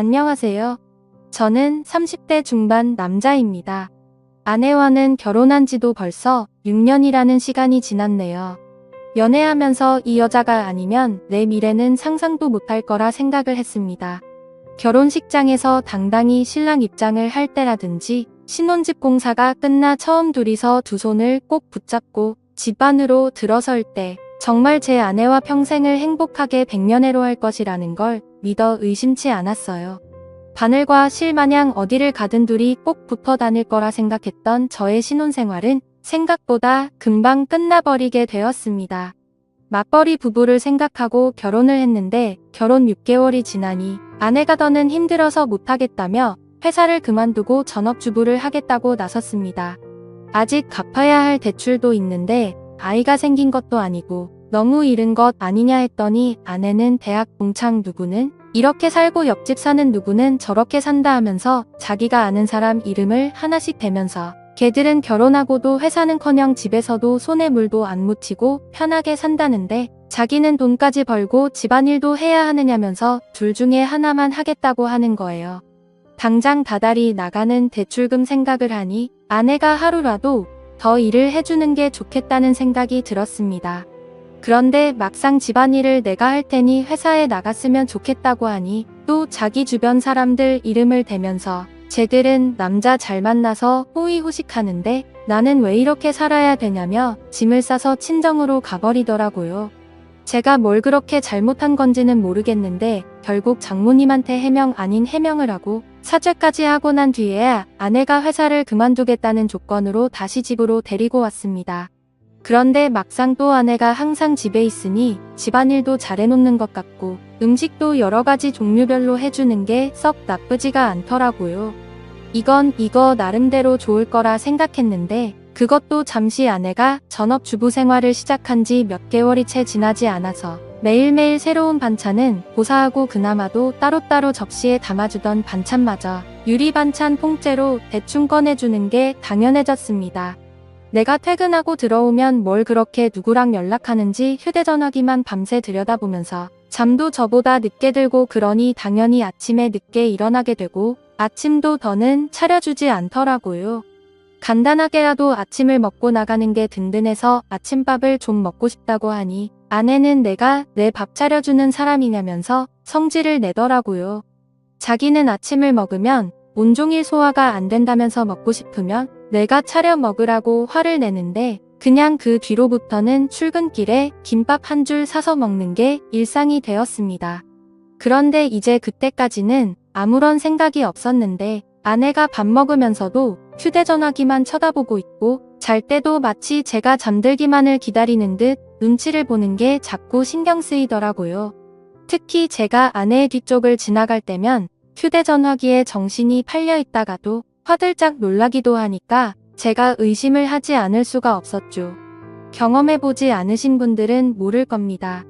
안녕하세요. 저는 30대 중반 남자입니다. 아내와는 결혼한 지도 벌써 6년이라는 시간이 지났네요. 연애하면서 이 여자가 아니면 내 미래는 상상도 못할 거라 생각을 했습니다. 결혼식장에서 당당히 신랑 입장을 할 때라든지 신혼집 공사가 끝나 처음 둘이서 두 손을 꼭 붙잡고 집 안으로 들어설 때 정말 제 아내와 평생을 행복하게 백년해로 할 것이라는 걸 믿어 의심치 않았어요. 바늘과 실 마냥 어디를 가든 둘이 꼭 붙어 다닐 거라 생각했던 저의 신혼생활은 생각보다 금방 끝나버리게 되었습니다. 맞벌이 부부를 생각하고 결혼을 했는데 결혼 6개월이 지나니 아내가 더는 힘들어서 못하겠다며 회사를 그만두고 전업주부를 하겠다고 나섰습니다. 아직 갚아야 할 대출도 있는데 아이가 생긴 것도 아니고 너무 이른 것 아니냐 했더니 아내는 대학 동창 누구는 이렇게 살고 옆집 사는 누구는 저렇게 산다 하면서 자기가 아는 사람 이름을 하나씩 대면서 걔들은 결혼하고도 회사는커녕 집에서도 손에 물도 안 묻히고 편하게 산다는데 자기는 돈까지 벌고 집안일도 해야 하느냐면서 둘 중에 하나만 하겠다고 하는 거예요. 당장 다달이 나가는 대출금 생각을 하니 아내가 하루라도 더 일을 해주는 게 좋겠다는 생각이 들었습니다. 그런데 막상 집안일을 내가 할 테니 회사에 나갔으면 좋겠다고 하니 또 자기 주변 사람들 이름을 대면서 쟤들은 남자 잘 만나서 호의호식하는데 나는 왜 이렇게 살아야 되냐며 짐을 싸서 친정으로 가버리더라고요. 제가 뭘 그렇게 잘못한 건지는 모르겠는데 결국 장모님한테 해명 아닌 해명을 하고 사죄까지 하고 난 뒤에야 아내가 회사를 그만두겠다는 조건으로 다시 집으로 데리고 왔습니다. 그런데 막상 또 아내가 항상 집에 있으니 집안일도 잘해놓는 것 같고 음식도 여러 가지 종류별로 해주는 게 썩 나쁘지가 않더라고요. 이거 나름대로 좋을 거라 생각했는데 그것도 잠시 아내가 전업주부 생활을 시작한 지 몇 개월이 채 지나지 않아서 매일매일 새로운 반찬은 고사하고 그나마도 따로따로 접시에 담아주던 반찬마저 유리 반찬 통째로 대충 꺼내주는 게 당연해졌습니다. 내가 퇴근하고 들어오면 뭘 그렇게 누구랑 연락하는지 휴대전화기만 밤새 들여다보면서 잠도 저보다 늦게 들고 그러니 당연히 아침에 늦게 일어나게 되고 아침도 더는 차려주지 않더라고요. 간단하게라도 아침을 먹고 나가는 게 든든해서 아침밥을 좀 먹고 싶다고 하니 아내는 내가 내 밥 차려주는 사람이냐면서 성질을 내더라고요. 자기는 아침을 먹으면 온종일 소화가 안 된다면서 먹고 싶으면 내가 차려 먹으라고 화를 내는데 그냥 그 뒤로부터는 출근길에 김밥 한 줄 사서 먹는 게 일상이 되었습니다. 그런데 이제 그때까지는 아무런 생각이 없었는데 아내가 밥 먹으면서도 휴대전화기만 쳐다보고 있고 잘 때도 마치 제가 잠들기만을 기다리는 듯 눈치를 보는 게 자꾸 신경 쓰이더라고요. 특히 제가 아내의 뒤쪽을 지나갈 때면 휴대전화기에 정신이 팔려 있다가도 화들짝 놀라기도 하니까 제가 의심을 하지 않을 수가 없었죠. 경험해보지 않으신 분들은 모를 겁니다.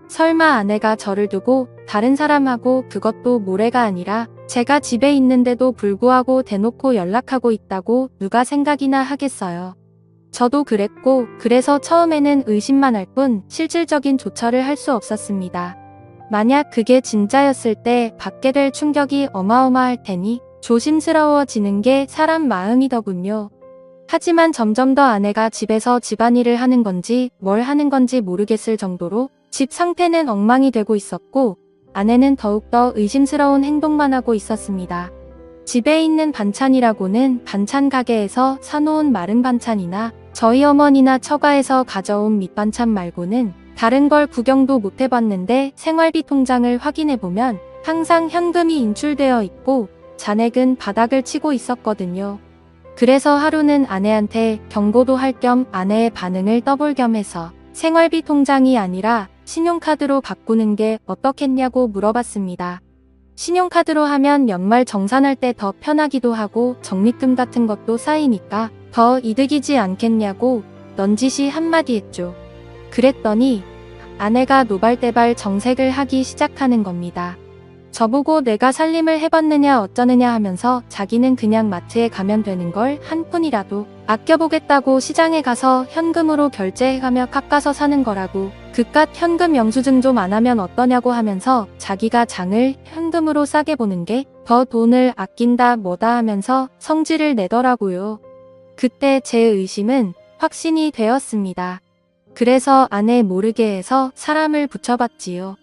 설마 아내가 저를 두고 다른 사람하고 그것도 모레가 아니라 제가 집에 있는데도 불구하고 대놓고 연락하고 있다고 누가 생각이나 하겠어요. 저도 그랬고 그래서 처음에는 의심만 할 뿐 실질적인 조처를 할 수 없었습니다. 만약 그게 진짜였을 때 받게 될 충격이 어마어마할 테니 조심스러워지는 게 사람 마음이더군요. 하지만 점점 더 아내가 집에서 집안일을 하는 건지 뭘 하는 건지 모르겠을 정도로 집 상태는 엉망이 되고 있었고 아내는 더욱더 의심스러운 행동만 하고 있었습니다. 집에 있는 반찬이라고는 반찬 가게에서 사놓은 마른 반찬이나 저희 어머니나 처가에서 가져온 밑반찬 말고는 다른 걸 구경도 못 해봤는데 생활비 통장을 확인해보면 항상 현금이 인출되어 있고 잔액은 바닥을 치고 있었거든요. 그래서 하루는 아내한테 경고도 할 겸 아내의 반응을 떠볼 겸 해서 생활비 통장이 아니라 신용카드로 바꾸는 게 어떻겠냐고 물어봤습니다. 신용카드로 하면 연말 정산할 때 더 편하기도 하고 적립금 같은 것도 쌓이니까 더 이득이지 않겠냐고 넌지시 한마디 했죠. 그랬더니 아내가 노발대발 정색을 하기 시작하는 겁니다. 저보고 내가 살림을 해봤느냐 어쩌느냐 하면서 자기는 그냥 마트에 가면 되는 걸 한 푼이라도 아껴보겠다고 시장에 가서 현금으로 결제해가며 깎아서 사는 거라고, 그깟 현금 영수증 좀 안 하면 어떠냐고 하면서 자기가 장을 현금으로 싸게 보는 게 더 돈을 아낀다 뭐다 하면서 성질을 내더라고요. 그때 제 의심은 확신이 되었습니다. 그래서 아내 모르게 해서 사람을 붙여봤지요.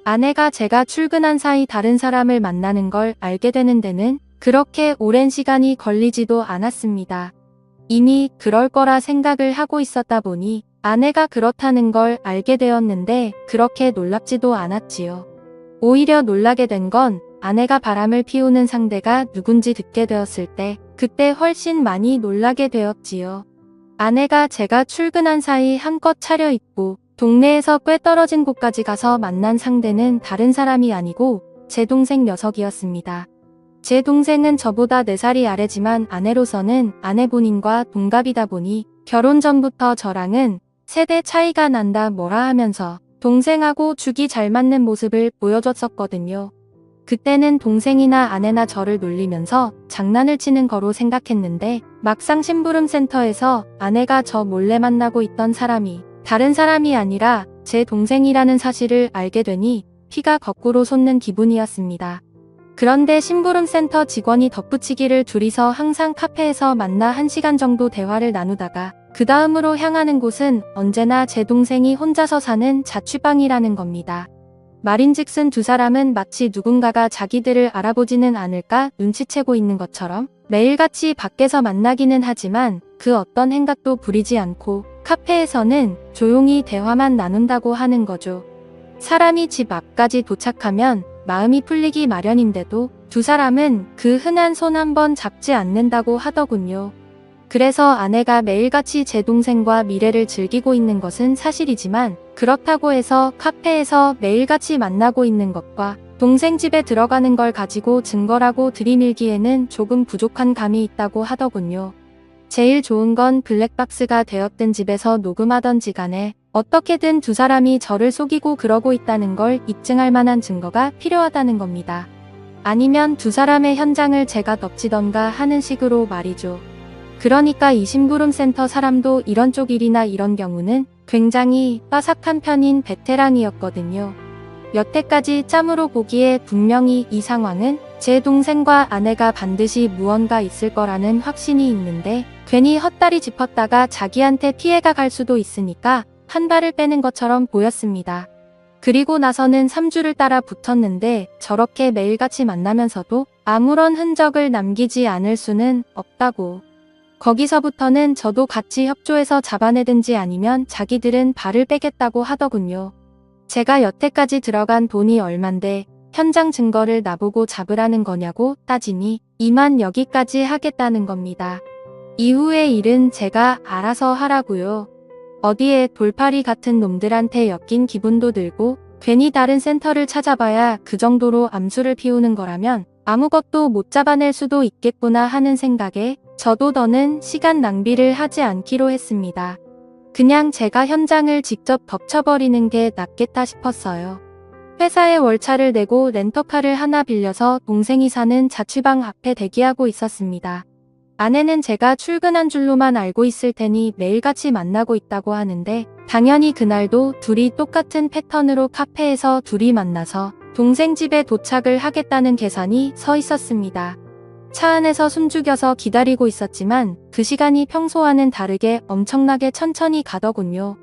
아내가 제가 출근한 사이 다른 사람을 만나는 걸 알게 되는 데는 그렇게 오랜 시간이 걸리지도 않았습니다. 이미 그럴 거라 생각을 하고 있었다 보니 아내가 그렇다는 걸 알게 되었는데 그렇게 놀랍지도 않았지요. 오히려 놀라게 된 건 아내가 바람을 피우는 상대가 누군지 듣게 되었을 때, 그때 훨씬 많이 놀라게 되었지요. 아내가 제가 출근한 사이 한껏 차려입고 동네에서 꽤 떨어진 곳까지 가서 만난 상대는 다른 사람이 아니고 제 동생 녀석이었습니다. 제 동생은 저보다 4살이 아래지만 아내로서는 아내 본인과 동갑이다 보니 결혼 전부터 저랑은 세대 차이가 난다 뭐라 하면서 동생하고 죽이 잘 맞는 모습을 보여줬었거든요. 그때는 동생이나 아내나 저를 놀리면서 장난을 치는 거로 생각했는데, 막상 심부름센터에서 아내가 저 몰래 만나고 있던 사람이 다른 사람이 아니라 제 동생이라는 사실을 알게 되니 피가 거꾸로 솟는 기분이었습니다. 그런데 심부름센터 직원이 덧붙이기를 둘이서 항상 카페에서 만나 1시간 정도 대화를 나누다가 그 다음으로 향하는 곳은 언제나 제 동생이 혼자서 사는 자취방이라는 겁니다. 말인즉슨 두 사람은 마치 누군가가 자기들을 알아보지는 않을까 눈치채고 있는 것처럼 매일같이 밖에서 만나기는 하지만 그 어떤 행각도 부리지 않고 카페에서는 조용히 대화만 나눈다고 하는 거죠. 사람이 집 앞까지 도착하면 마음이 풀리기 마련인데도 두 사람은 그 흔한 손 한번 잡지 않는다고 하더군요. 그래서 아내가 매일같이 제 동생과 미래를 즐기고 있는 것은 사실이지만, 그렇다고 해서 카페에서 매일같이 만나고 있는 것과 동생 집에 들어가는 걸 가지고 증거라고 들이밀기에는 조금 부족한 감이 있다고 하더군요. 제일 좋은 건 블랙박스가 되었든 집에서 녹음하던지 간에 어떻게든 두 사람이 저를 속이고 그러고 있다는 걸 입증할 만한 증거가 필요하다는 겁니다. 아니면 두 사람의 현장을 제가 덮치던가 하는 식으로 말이죠. 그러니까 이 심부름센터 사람도 이런 쪽 일이나 이런 경우는 굉장히 빠삭한 편인 베테랑이었거든요. 여태까지 짬으로 보기에 분명히 이 상황은 제 동생과 아내가 반드시 무언가 있을 거라는 확신이 있는데, 괜히 헛다리 짚었다가 자기한테 피해가 갈 수도 있으니까 한 발을 빼는 것처럼 보였습니다. 그리고 나서는 3주를 따라 붙었는데 저렇게 매일같이 만나면서도 아무런 흔적을 남기지 않을 수는 없다고. 거기서부터는 저도 같이 협조해서 잡아내든지 아니면 자기들은 발을 빼겠다고 하더군요. 제가 여태까지 들어간 돈이 얼만데 현장 증거를 나보고 잡으라는 거냐고 따지니 이만 여기까지 하겠다는 겁니다. 이후의 일은 제가 알아서 하라고요. 어디에 돌팔이 같은 놈들한테 엮인 기분도 들고 괜히 다른 센터를 찾아봐야 그 정도로 암수를 피우는 거라면 아무것도 못 잡아낼 수도 있겠구나 하는 생각에 저도 더는 시간 낭비를 하지 않기로 했습니다. 그냥 제가 현장을 직접 덮쳐버리는 게 낫겠다 싶었어요. 회사에 월차를 내고 렌터카를 하나 빌려서 동생이 사는 자취방 앞에 대기하고 있었습니다. 아내는 제가 출근한 줄로만 알고 있을 테니 매일같이 만나고 있다고 하는데, 당연히 그날도 둘이 똑같은 패턴으로 카페에서 둘이 만나서 동생 집에 도착을 하겠다는 계산이 서 있었습니다. 차 안에서 숨죽여서 기다리고 있었지만 그 시간이 평소와는 다르게 엄청나게 천천히 가더군요.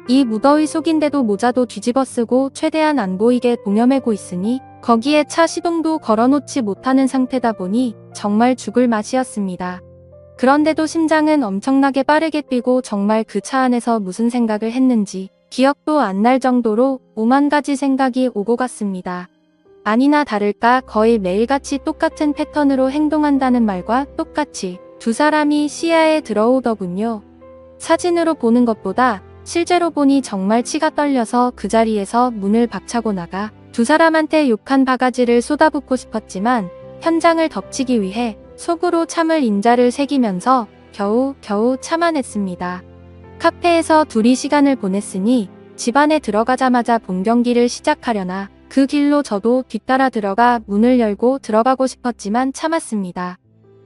이 무더위 속인데도 모자도 뒤집어 쓰고 최대한 안 보이게 동여매고 있으니 거기에 차 시동도 걸어놓지 못하는 상태다 보니 정말 죽을 맛이었습니다. 그런데도 심장은 엄청나게 빠르게 뛰고 정말 그 차 안에서 무슨 생각을 했는지 기억도 안 날 정도로 오만 가지 생각이 오고 갔습니다. 아니나 다를까 거의 매일같이 똑같은 패턴으로 행동한다는 말과 똑같이 두 사람이 시야에 들어오더군요. 사진으로 보는 것보다 실제로 보니 정말 치가 떨려서 그 자리에서 문을 박차고 나가 두 사람한테 욕한 바가지를 쏟아붓고 싶었지만 현장을 덮치기 위해 속으로 참을 인자를 새기면서 겨우 참아냈습니다. 카페에서 둘이 시간을 보냈으니 집 안에 들어가자마자 본 경기를 시작하려나 그 길로 저도 뒤따라 들어가 문을 열고 들어가고 싶었지만 참았습니다.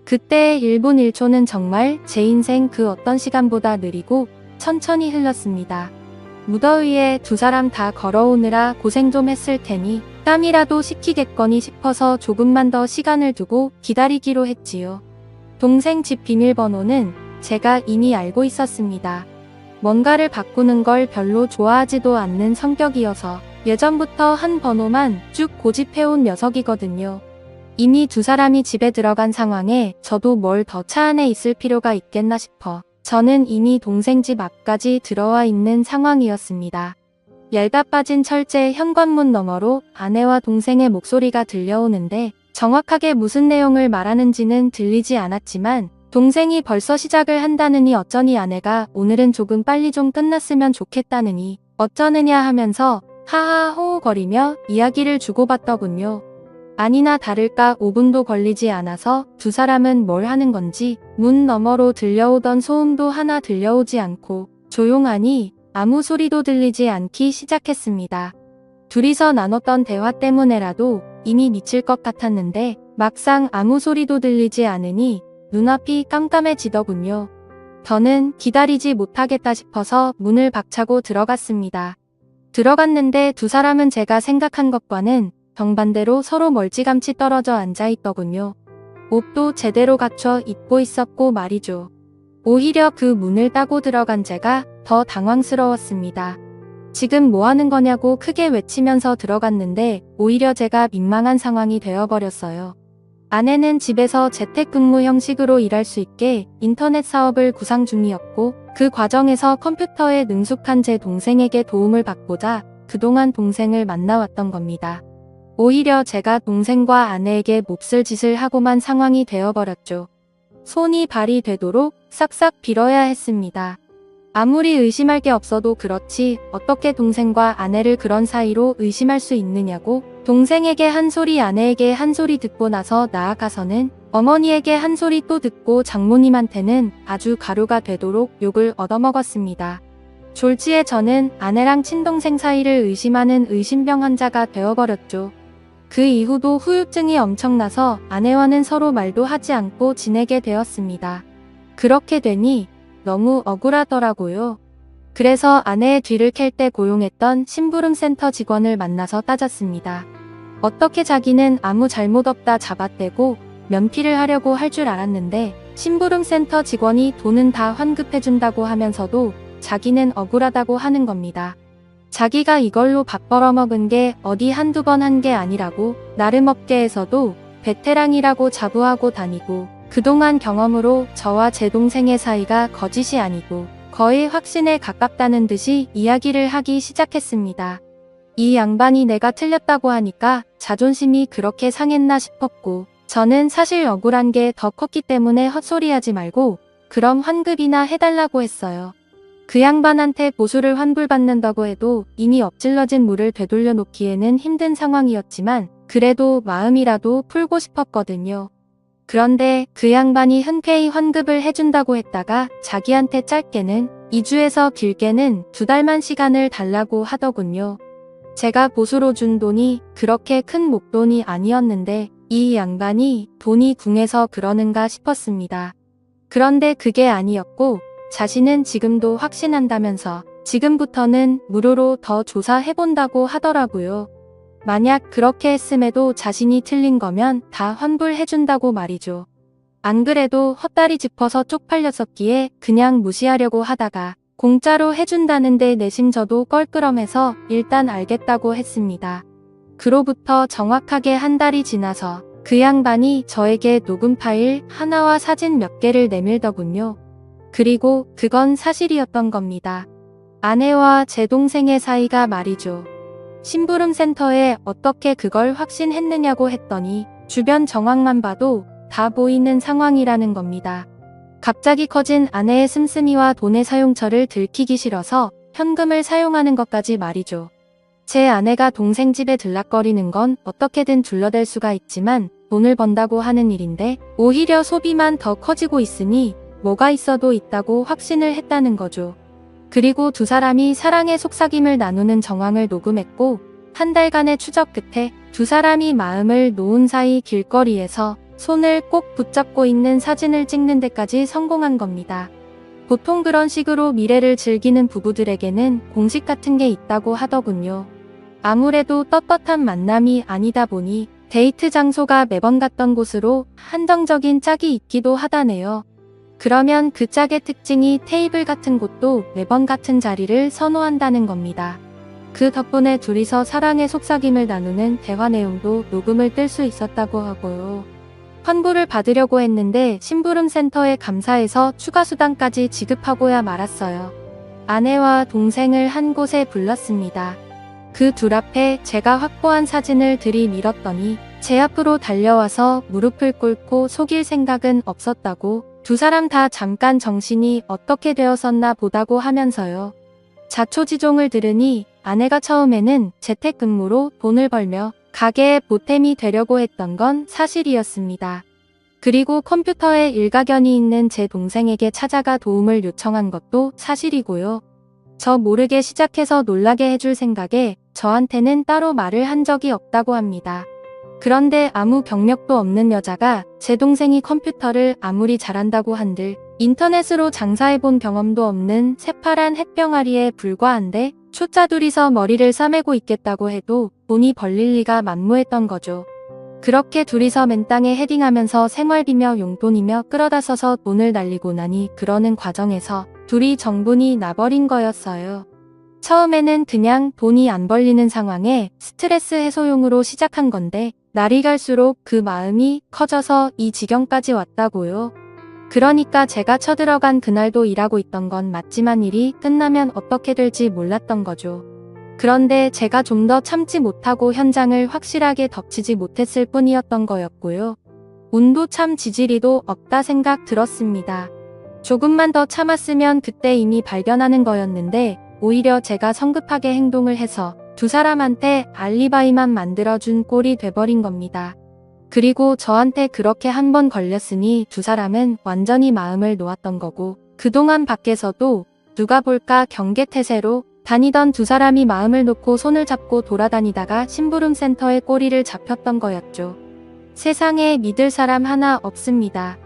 그때의 1분 1초는 정말 제 인생 그 어떤 시간보다 느리고 천천히 흘렀습니다. 무더위에 두 사람 다 걸어오느라 고생 좀 했을 테니 땀이라도 식히겠거니 싶어서 조금만 더 시간을 두고 기다리기로 했지요. 동생 집 비밀번호는 제가 이미 알고 있었습니다. 뭔가를 바꾸는 걸 별로 좋아하지도 않는 성격이어서 예전부터 한 번호만 쭉 고집해온 녀석이거든요. 이미 두 사람이 집에 들어간 상황에 저도 뭘 더 차 안에 있을 필요가 있겠나 싶어 저는 이미 동생 집 앞까지 들어와 있는 상황이었습니다. 얇아 빠진 철제 현관문 너머로 아내와 동생의 목소리가 들려오는데 정확하게 무슨 내용을 말하는지는 들리지 않았지만 동생이 벌써 시작을 한다느니 어쩌니 아내가 오늘은 조금 빨리 좀 끝났으면 좋겠다느니 어쩌느냐 하면서 하하 호호거리며 이야기를 주고받더군요. 아니나 다를까 5분도 걸리지 않아서 두 사람은 뭘 하는 건지 문 너머로 들려오던 소음도 하나 들려오지 않고 조용하니 아무 소리도 들리지 않기 시작했습니다. 둘이서 나눴던 대화 때문에라도 이미 미칠 것 같았는데 막상 아무 소리도 들리지 않으니 눈앞이 깜깜해지더군요. 저는 기다리지 못하겠다 싶어서 문을 박차고 들어갔습니다. 들어갔는데 두 사람은 제가 생각한 것과는 정반대로 서로 멀찌감치 떨어져 앉아있더군요. 옷도 제대로 갖춰 입고 있었고 말이죠. 오히려 그 문을 따고 들어간 제가 더 당황스러웠습니다. 지금 뭐 하는 거냐고 크게 외치면서 들어갔는데 오히려 제가 민망한 상황이 되어버렸어요. 아내는 집에서 재택근무 형식으로 일할 수 있게 인터넷 사업을 구상 중이었고 그 과정에서 컴퓨터에 능숙한 제 동생에게 도움을 받고자 그동안 동생을 만나왔던 겁니다. 오히려 제가 동생과 아내에게 몹쓸 짓을 하고만 상황이 되어버렸죠. 손이 발이 되도록 싹싹 빌어야 했습니다. 아무리 의심할 게 없어도 그렇지 어떻게 동생과 아내를 그런 사이로 의심할 수 있느냐고 동생에게 한 소리 아내에게 한 소리 듣고 나서 나아가서는 어머니에게 한 소리 또 듣고 장모님한테는 아주 가루가 되도록 욕을 얻어먹었습니다. 졸지에 저는 아내랑 친동생 사이를 의심하는 의심병 환자가 되어버렸죠. 그 이후도 후유증이 엄청나서 아내와는 서로 말도 하지 않고 지내게 되었습니다. 그렇게 되니 너무 억울하더라고요. 그래서 아내의 뒤를 캘 때 고용했던 심부름센터 직원을 만나서 따졌습니다. 어떻게 자기는 아무 잘못 없다 잡아떼고 면피를 하려고 할 줄 알았는데 심부름센터 직원이 돈은 다 환급해준다고 하면서도 자기는 억울하다고 하는 겁니다. 자기가 이걸로 밥 벌어먹은 게 어디 한두 번 한 게 아니라고 나름 업계에서도 베테랑이라고 자부하고 다니고 그동안 경험으로 저와 제 동생의 사이가 거짓이 아니고 거의 확신에 가깝다는 듯이 이야기를 하기 시작했습니다. 이 양반이 내가 틀렸다고 하니까 자존심이 그렇게 상했나 싶었고 저는 사실 억울한 게 더 컸기 때문에 헛소리하지 말고 그럼 환급이나 해달라고 했어요. 그 양반한테 보수를 환불받는다고 해도 이미 엎질러진 물을 되돌려 놓기에는 힘든 상황이었지만 그래도 마음이라도 풀고 싶었거든요. 그런데 그 양반이 흔쾌히 환급을 해준다고 했다가 자기한테 짧게는 2주에서 길게는 2달만 시간을 달라고 하더군요. 제가 보수로 준 돈이 그렇게 큰 목돈이 아니었는데 이 양반이 돈이 궁해서 그러는가 싶었습니다. 그런데 그게 아니었고 자신은 지금도 확신한다면서 지금부터는 무료로 더 조사해본다고 하더라고요. 만약 그렇게 했음에도 자신이 틀린 거면 다 환불해준다고 말이죠. 안 그래도 헛다리 짚어서 쪽팔렸었기에 그냥 무시하려고 하다가 공짜로 해준다는데 내심 저도 껄끄럼해서 일단 알겠다고 했습니다. 그로부터 정확하게 한 달이 지나서 그 양반이 저에게 녹음 파일 하나와 사진 몇 개를 내밀더군요. 그리고 그건 사실이었던 겁니다. 아내와 제 동생의 사이가 말이죠. 심부름센터에 어떻게 그걸 확신했느냐고 했더니 주변 정황만 봐도 다 보이는 상황이라는 겁니다. 갑자기 커진 아내의 씀씀이와 돈의 사용처를 들키기 싫어서 현금을 사용하는 것까지 말이죠. 제 아내가 동생 집에 들락거리는 건 어떻게든 둘러댈 수가 있지만 돈을 번다고 하는 일인데 오히려 소비만 더 커지고 있으니 뭐가 있어도 있다고 확신을 했다는 거죠. 그리고 두 사람이 사랑의 속삭임을 나누는 정황을 녹음했고 한 달간의 추적 끝에 두 사람이 마음을 놓은 사이 길거리에서 손을 꼭 붙잡고 있는 사진을 찍는 데까지 성공한 겁니다. 보통 그런 식으로 미래를 즐기는 부부들에게는 공식 같은 게 있다고 하더군요. 아무래도 떳떳한 만남이 아니다 보니 데이트 장소가 매번 갔던 곳으로 한정적인 짝이 있기도 하다네요. 그러면 그 짝의 특징이 테이블 같은 곳도 매번 같은 자리를 선호한다는 겁니다. 그 덕분에 둘이서 사랑의 속삭임을 나누는 대화 내용도 녹음을 뜰 수 있었다고 하고요. 환불을 받으려고 했는데 심부름센터에 감사해서 추가 수당까지 지급하고야 말았어요. 아내와 동생을 한 곳에 불렀습니다. 그 둘 앞에 제가 확보한 사진을 들이밀었더니 제 앞으로 달려와서 무릎을 꿇고 속일 생각은 없었다고, 두 사람 다 잠깐 정신이 어떻게 되었었나 보다고 하면서요. 자초지종을 들으니 아내가 처음에는 재택근무로 돈을 벌며 가게의 보탬이 되려고 했던 건 사실이었습니다. 그리고 컴퓨터에 일가견이 있는 제 동생에게 찾아가 도움을 요청한 것도 사실이고요. 저 모르게 시작해서 놀라게 해줄 생각에 저한테는 따로 말을 한 적이 없다고 합니다. 그런데 아무 경력도 없는 여자가 제 동생이 컴퓨터를 아무리 잘한다고 한들 인터넷으로 장사해본 경험도 없는 새파란 햇병아리에 불과한데 초짜 둘이서 머리를 싸매고 있겠다고 해도 돈이 벌릴 리가 만무했던 거죠. 그렇게 둘이서 맨땅에 헤딩하면서 생활비며 용돈이며 끌어다 써서 돈을 날리고 나니 그러는 과정에서 둘이 정분이 나버린 거였어요. 처음에는 그냥 돈이 안 벌리는 상황에 스트레스 해소용으로 시작한 건데 날이 갈수록 그 마음이 커져서 이 지경까지 왔다고요. 그러니까 제가 쳐들어간 그날도 일하고 있던 건 맞지만 일이 끝나면 어떻게 될지 몰랐던 거죠. 그런데 제가 좀 더 참지 못하고 현장을 확실하게 덮치지 못했을 뿐이었던 거였고요. 운도 참 지지리도 없다 생각 들었습니다. 조금만 더 참았으면 그때 이미 발견하는 거였는데 오히려 제가 성급하게 행동을 해서 두 사람한테 알리바이만 만들어준 꼴이 돼버린 겁니다. 그리고 저한테 그렇게 한 번 걸렸으니 두 사람은 완전히 마음을 놓았던 거고, 그동안 밖에서도 누가 볼까 경계태세로 다니던 두 사람이 마음을 놓고 손을 잡고 돌아다니다가 심부름센터에 꼬리를 잡혔던 거였죠. 세상에 믿을 사람 하나 없습니다.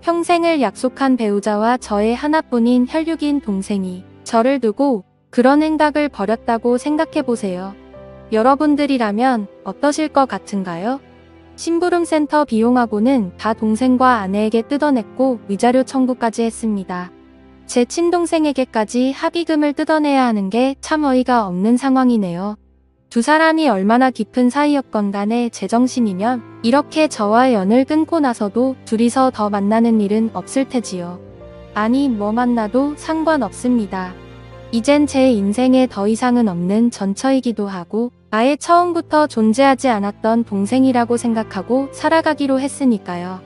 평생을 약속한 배우자와 저의 하나뿐인 혈육인 동생이 저를 두고 그런 행각을 벌였다고 생각해보세요. 여러분들이라면 어떠실 것 같은가요? 심부름센터 비용하고는 다 동생과 아내에게 뜯어냈고 위자료 청구까지 했습니다. 제 친동생에게까지 합의금을 뜯어내야 하는 게 참 어이가 없는 상황이네요. 두 사람이 얼마나 깊은 사이였건 간에 제정신이면 이렇게 저와 연을 끊고 나서도 둘이서 더 만나는 일은 없을 테지요. 아니 뭐 만나도 상관없습니다. 이젠 제 인생에 더 이상은 없는 전처이기도 하고 아예 처음부터 존재하지 않았던 동생이라고 생각하고 살아가기로 했으니까요.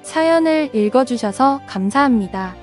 사연을 읽어주셔서 감사합니다.